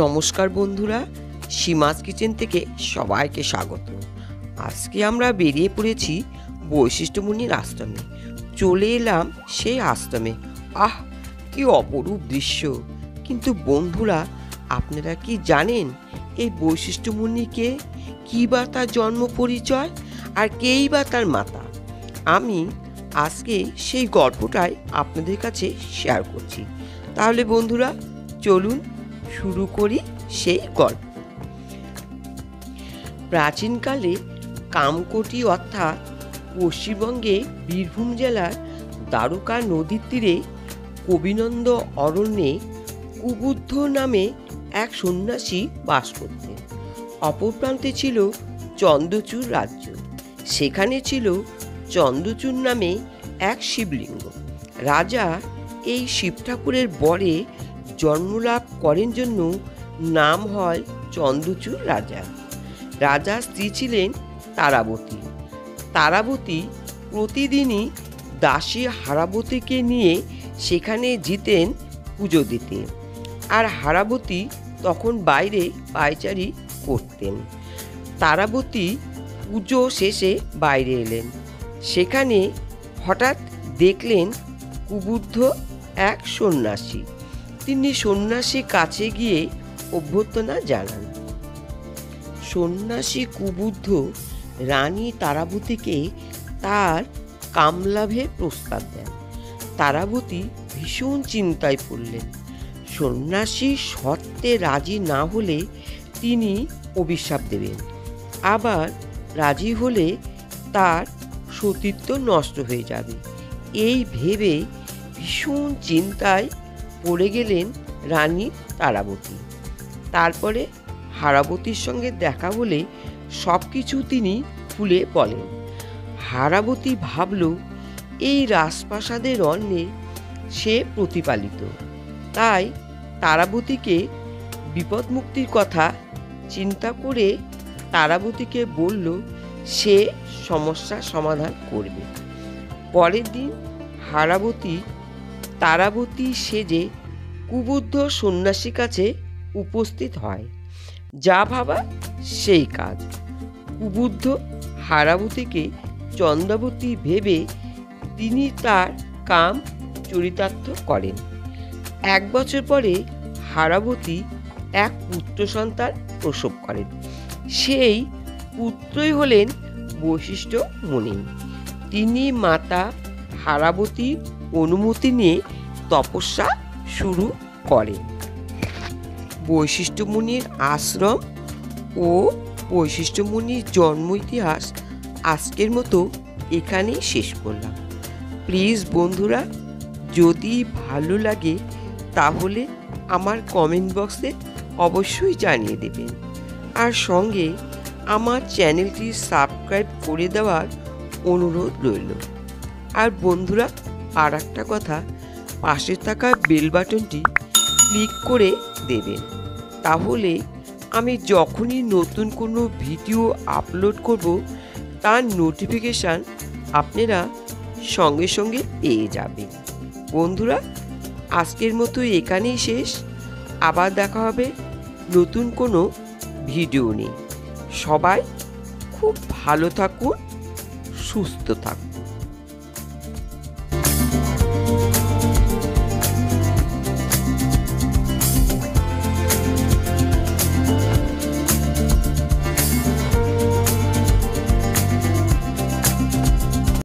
নমস্কার বন্ধুরা, সীমাস কিচেন থেকে সবাইকে স্বাগত। আজকে আমরা বেরিয়ে পড়েছি বৈশিষ্ট্যমুনির আশ্রমে। চলে এলাম সেই আশ্রমে। আহ, কি অপরূপ দৃশ্য! কিন্তু বন্ধুরা, আপনারা কি জানেন এই বৈশিষ্ট্যমুনিকে? কী বা তার জন্ম পরিচয়, আর কেই বা তার মাতা? আমি আজকে সেই গল্পটাই আপনাদের কাছে শেয়ার করছি। তাহলে বন্ধুরা, চলুন শুরু করি সেই গল্প। প্রাচীনকালে কামকোটি অর্থাৎ পশ্চিমবঙ্গে বীরভূম জেলার দ্বারকা নদীর তীরে কবিনন্দ অরণ্যে কুবুদ্ধ নামে এক সন্ন্যাসী বাস করতেন। অপর প্রান্তে ছিল চন্দ্রচূড় রাজ্য। সেখানে ছিল চন্দ্রচূড় নামে এক শিবলিঙ্গ। রাজা এই শিব ঠাকুরের বরে জন্মলাভ করেন জন্য নাম হয় চন্দ্রচূড় রাজা। রাজার স্ত্রী ছিলেন তারাবতী। তারাবতী প্রতিদিনই দাসী হারাবতীকে নিয়ে সেখানে যেতেন পুজো দিতে, আর হারাবতী তখন বাইরে পায়চারি করতেন। তারাবতী পুজো শেষে বাইরে এলেন। সেখানে হঠাৎ দেখলেন কুবুদ্ধ এক সন্ন্যাসী। তিনি সন্ন্যাসীর কাছে গিয়ে অভ্যর্থনা জানান। সন্ন্যাসী কুবুদ্ধ রানী তারাবতীকে তার কামলাভের প্রস্তাব দেন। তারাবতী ভীষণ চিন্তায় পড়লেন। সন্ন্যাসী শর্তে রাজি না হলে তিনি অভিশাপ দেবেন, আবার রাজি হলে তার সতীত্ব নষ্ট হয়ে যাবে। এই ভেবে ভীষণ চিন্তায় পড়ে গেলেন রানী তারাবতী। তারপরে হারাবতীর সঙ্গে দেখা হলে সব কিছু তিনি খুলে বলেন। হারাবতী ভাবল এই রাজপ্রাসাদের অন্যে সে প্রতিপালিত, তাই তারাবতীকে বিপদমুক্তির কথা চিন্তা করে তারাবতীকে বলল সে সমস্যার সমাধান করবে। পরের দিন তারাবতী সেজে কুবুদ্ধ সন্ন্যাসীর কাছে উপস্থিত হয়। যা ভাবা সেই কাজ। কুবুদ্ধ হারাবতীকে চন্দ্রাবতী ভেবে তিনি তার কাম চরিতার্থ করেন। 1 বছর পরে হারাবতী এক পুত্র সন্তান প্রসব করেন। সেই পুত্রই হলেন বৈশিষ্ট্যমুনি। তিনি মাতা হারাবতীর অনুমতি নিয়ে তপস্যা শুরু করেন। বৈশিষ্ট্যমুনির আশ্রম ও বৈশিষ্ট্যমুনির জন্ম ইতিহাস আজকের মতো এখানেই শেষ করলাম। প্লিজ বন্ধুরা, যদি ভালো লাগে তাহলে আমার কমেন্ট বক্সে অবশ্যই জানিয়ে দেবেন, আর সঙ্গে আমার চ্যানেলটি সাবস্ক্রাইব করে দেওয়ার অনুরোধ রইল। আর বন্ধুরা, আর একটা কথা, পাশে থাকা বেল বাটনটি ক্লিক করে দেবেন, তাহলে আমি যখনই নতুন কোনো ভিডিও আপলোড করব তার নোটিফিকেশান আপনারা সঙ্গে সঙ্গে পেয়ে যাবেন। বন্ধুরা, আজকের মতো এখানেই শেষ। আবার দেখা হবে নতুন কোনো ভিডিও নিয়ে। সবাই খুব ভালো থাকুন, সুস্থ থাকুন।